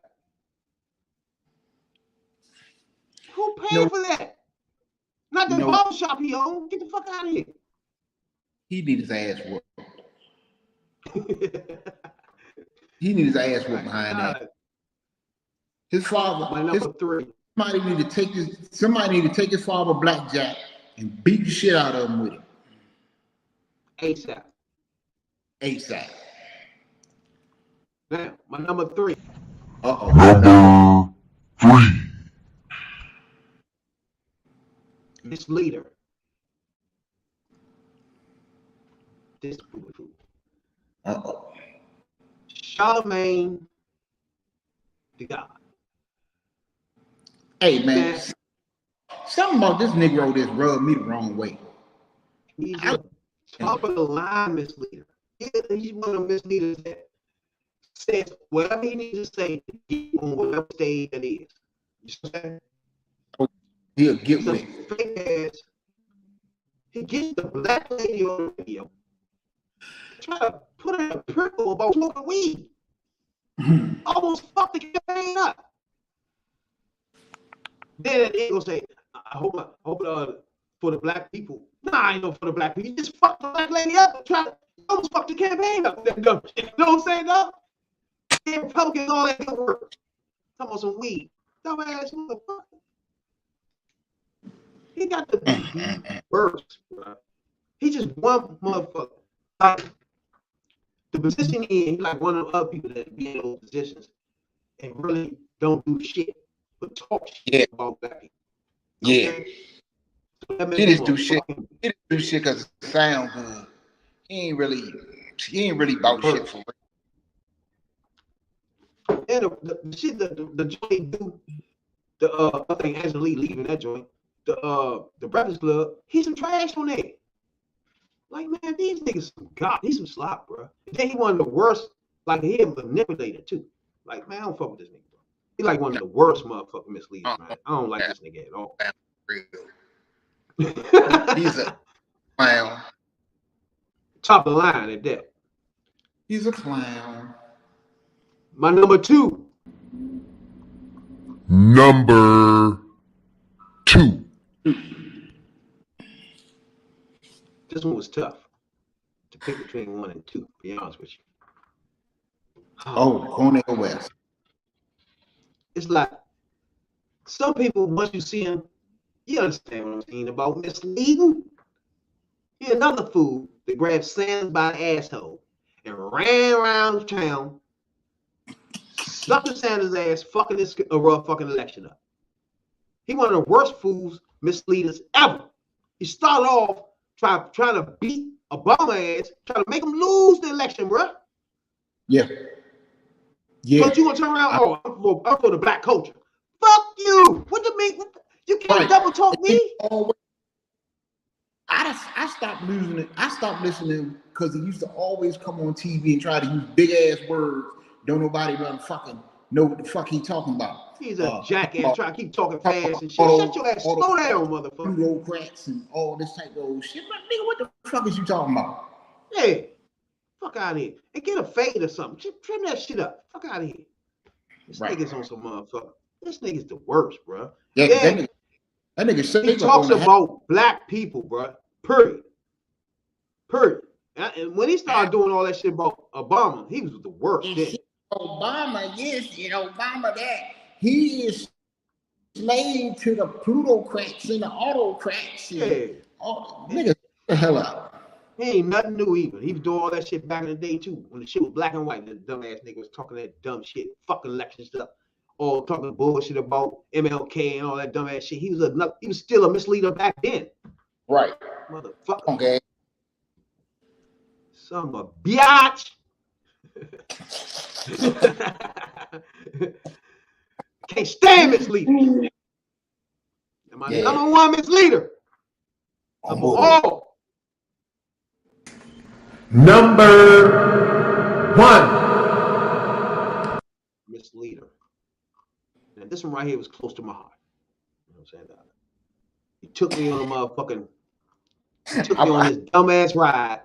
Who paid for that? Not the barbershop he owned. Get the fuck out of here. He need his ass whooped. He need his ass whooped behind that. His father, my number 3. Somebody need to take his father blackjack and beat the shit out of him with it. ASAP. Now, my number 3. Number 3. Misleader. This food. Charlemagne the God. Hey man, something about this Negro just rubbed me the wrong way. He's a top of the line misleader. He's one of the misleaders that says whatever he needs to say to get on whatever stage it is. You understand? He'll get with it. Fake ass. He gets the black lady on the video. Try to put her in a pickle about smoking weed. Almost fucked the campaign up. Then they gonna say, I hope for the black people. Nah, I ain't know for the black people. You just fucked the black lady up and try to almost fuck the campaign up. You know what I'm saying, though? The Republicans all that good work. Talking about some weed. Dumbass motherfucker. He got the worst, bro. He just one motherfucker. Like, the position he like one of the other people that be in those positions and really don't do shit but talk shit about black people. Okay? So He just do shit. He just do shit because it sounds good. He ain't really about shit for real. And the shit the joint do, I think Angela Lee leaving that joint, the Breakfast Club, he's some trash on that. Like, man, these niggas he's some slop, bro. And then he one of the worst, like he a manipulator too. Like, man, I don't fuck with this nigga, bro. He like one of the worst motherfucking misleaders, man. I don't like this nigga at all. He's a clown. Top of the line at that. He's a clown. My number 2. Number 2. This one was tough to pick between 1 and 2, to be honest with you. Cornel West. It's like some people, once you see them, you understand what I'm saying about misleading. Here's another fool that grabbed Sanders by the asshole and ran around town, sucking Sanders' ass, fucking this fucking election up. He one of the worst fools, misleaders ever. He started off trying to beat Obama ass, trying to make him lose the election, bro. Yeah. But you want to turn around? I'm for the black culture. Fuck you. What do you mean? You can't double talk me. I stopped losing it. I stopped listening because he used to always come on TV and try to use big ass words. Don't nobody fucking know what the fuck he talking about. He's a jackass trying to keep talking fast and shit. Shut your ass. Slow down, motherfucker. Low cracks and all this type of old shit. But nigga, what the fuck is you talking about? Yeah. Fuck out of here. And get a fade or something. Just trim that shit up. Fuck out of here. This nigga's on some motherfucker. This nigga's the worst, bro. Yeah. That nigga he talks about black people, bro. Period. And when he started doing all that shit about Obama, he was the worst. Obama this and Obama that. He is slave to the plutocrats and the autocrats. Nigga, get the hell out. He ain't nothing new either. He was doing all that shit back in the day too. When the shit was black and white, the dumbass nigga was talking that dumb shit, fucking election stuff, all talking bullshit about MLK and all that dumbass shit. He was still a misleader back then. Right. Motherfucker. Okay. Son of a biatch. Can't stand misleaders. My number 1 misleader. Number 1 misleader. And this one right here was close to my heart. You know what I'm saying? He took me on a motherfucking. He took me on his dumbass ride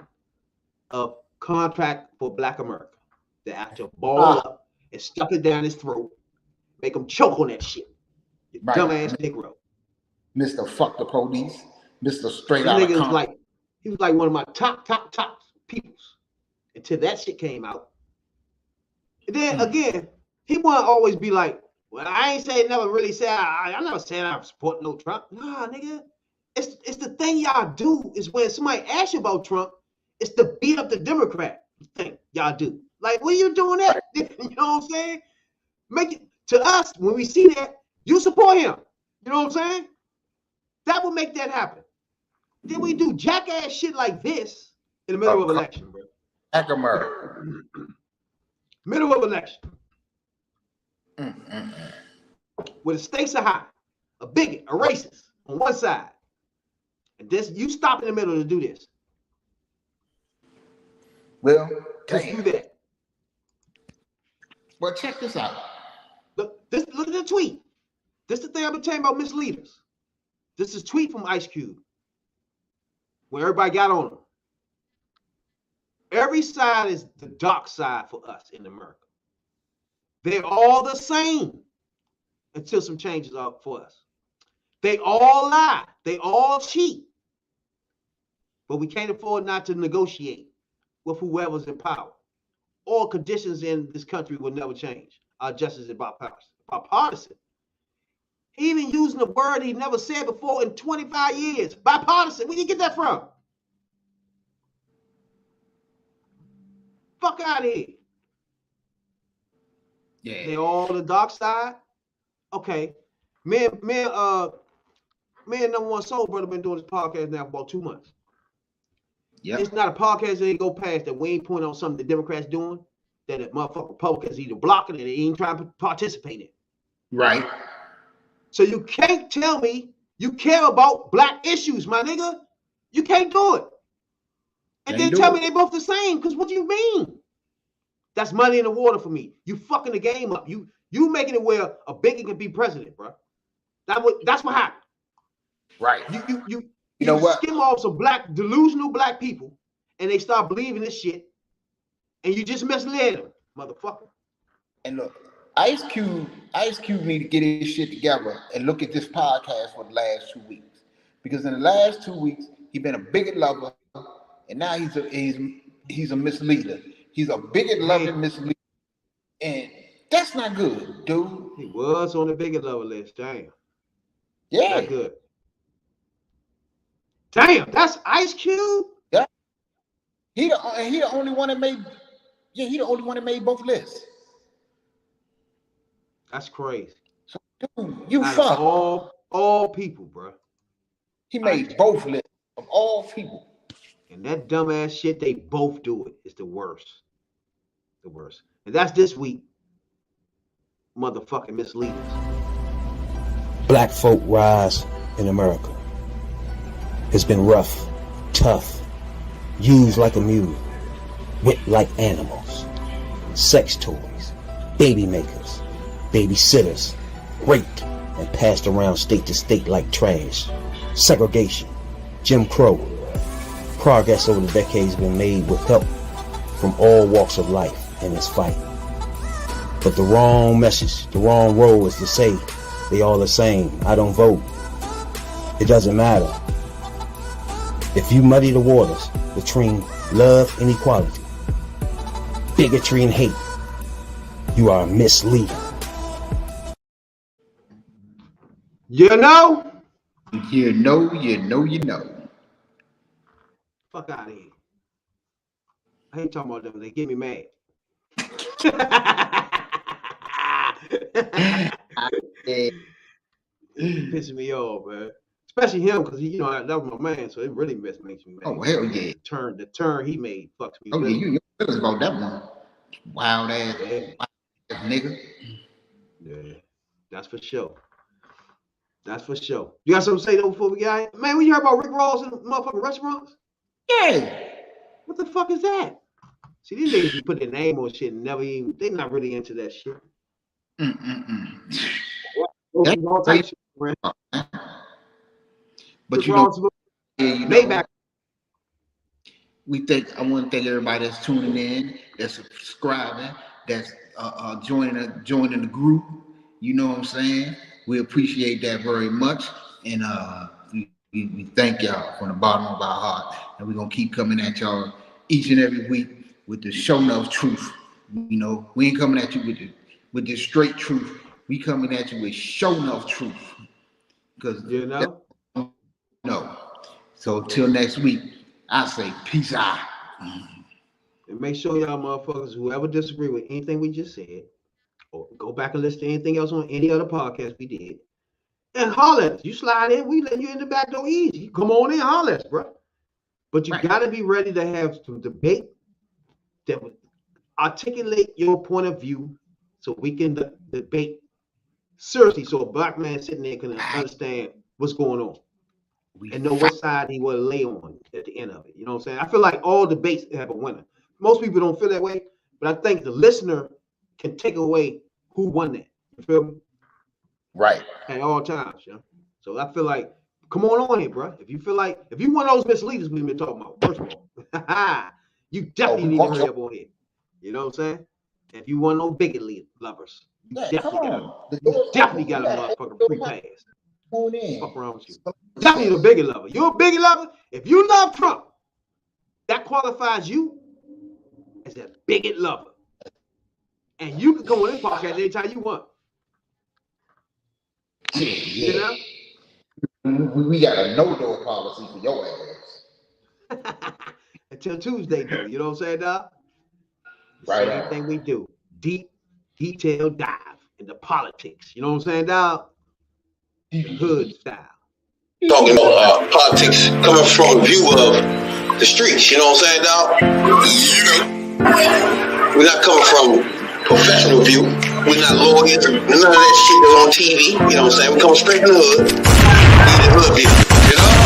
of Contract for Black America. They have to ball up and stuff it down his throat, make him choke on that shit. You dumbass Negro. Mr. Fuck the Police, Mr. Straight This Out of nigga was Compton. like, he was like one of my top peoples until that shit came out. And then again, he want to always be like, well, I ain't say never really said I never said I support no Trump. Nah, nigga. It's the thing y'all do is when somebody asks you about Trump, it's to beat up the Democrat thing y'all do. Like, what are you doing that? You know what I'm saying? Make it to us when we see that, you support him. You know what I'm saying? That will make that happen. Then we do jackass shit like this in the middle of election, bro. Middle of election. Where the stakes are high. A bigot, a racist on one side. And this, you stop in the middle to do this. Well, just do that. Well, check this out. Look at the tweet. This is the thing I've been telling about misleaders. This is a tweet from Ice Cube, where everybody got on him. Every side is the dark side for us in America. They're all the same until some changes are for us. They all lie. They all cheat. But we can't afford not to negotiate with whoever's in power. All conditions in this country will never change. Our justice is bipartisan. He even using a word he never said before in 25 years. Bipartisan. Where you get that from? Fuck out of here. Yeah. They all the dark side. Okay. Me and number one soul brother been doing this podcast now for about 2 months. Yep. It's not a podcast that ain't go past that we ain't pointing out something the Democrats doing that the motherfucking Republicans either blocking it or they ain't trying to participate in. Right. So you can't tell me you care about black issues, my nigga. You can't do it. And then tell me they both the same, because what do you mean? That's money in the water for me. You fucking the game up. You making it where a bigot can be president, bro. That's what happened. Right. You know what? Skim off some delusional black people, and they start believing this shit, and you just misled them, motherfucker. And look, Ice Cube need to get his shit together and look at this podcast for the last 2 weeks, because in the last 2 weeks he's been a bigot lover, and now he's a misleader. He's a bigot loving misleader, and that's not good, dude. He was on the bigot lover list, damn. Yeah, not good. Damn, that's Ice Cube. Yeah, he the only one that made. Yeah, he the only one that made both lists. That's crazy. So, dude, you fuck all people, bro. He made both lists of all people. And that dumbass shit, they both do it. It's the worst. The worst. And that's this week. Motherfucking misleaders. Black folk rise in America. It's been rough, tough, used like a mule, whipped like animals, sex toys, baby makers, babysitters, raped and passed around state to state like trash, segregation, Jim Crow. Progress over the decades has been made with help from all walks of life in this fight. But the wrong message, the wrong role is to say they all the same. I don't vote. It doesn't matter. If you muddy the waters between love and equality, bigotry and hate, you are a misleader. You know? You know. Fuck out of here. I ain't talking about them. They get me mad. Pissing me off, man. Especially him, because he, that was my man, so it really makes me mad. Oh hell yeah! The turn he made fucks me. Oh yeah, you feelings about that one? Wild ass nigga. Yeah, that's for sure. That's for sure. You got something to say though before we get out? Man, when you heard about Rick Ross in motherfucking restaurants? Yeah. What the fuck is that? See, these niggas be putting their name on shit and they're not really into that shit. But you know, Maybach. I want to thank everybody that's tuning in, that's subscribing, that's joining the group. You know what I'm saying? We appreciate that very much. And we thank y'all from the bottom of our heart. And we're going to keep coming at y'all each and every week with the show enough truth. You know, we ain't coming at you with the straight truth. We coming at you with show enough truth. Because, you know? No. So till next week, I say peace out. And make sure y'all motherfuckers, whoever disagree with anything we just said, or go back and listen to anything else on any other podcast we did, and holler at us. You slide in, we let you in the back door easy. Come on in, holler at us, bro. But you got to be ready to have some debate that would articulate your point of view so we can debate seriously, so a black man sitting there can understand what's going on and know what side he will lay on at the end of it. You know what I'm saying? I feel like all debates have a winner. Most people don't feel that way, but I think the listener can take away who won that. You feel me? Right. At all times, yeah. So I feel like, come on here, bro. If you feel like, if you one of those misleaders we've been talking about, first of all, you definitely need to hurry up on here. You know what I'm saying? If you want no bigot lovers, you definitely got a motherfucking free pass. Fuck around with you. Definitely a bigot lover. You're a bigot lover. If you love Trump, that qualifies you as a bigot lover. And you can come on this podcast anytime you want. Yeah. You know? We got a no-door policy for your ass. Until Tuesday, though. You know what I'm saying, dog? Right. Same thing we do. Deep, detailed dive into politics. You know what I'm saying, dog? Hood style. Talking about politics coming from a view of the streets. You know what I'm saying, dog? You know, we're not coming from professional view. We're not lawyers. None of that shit that's on TV. You know what I'm saying? We come straight from the hood. We the hood view. You know?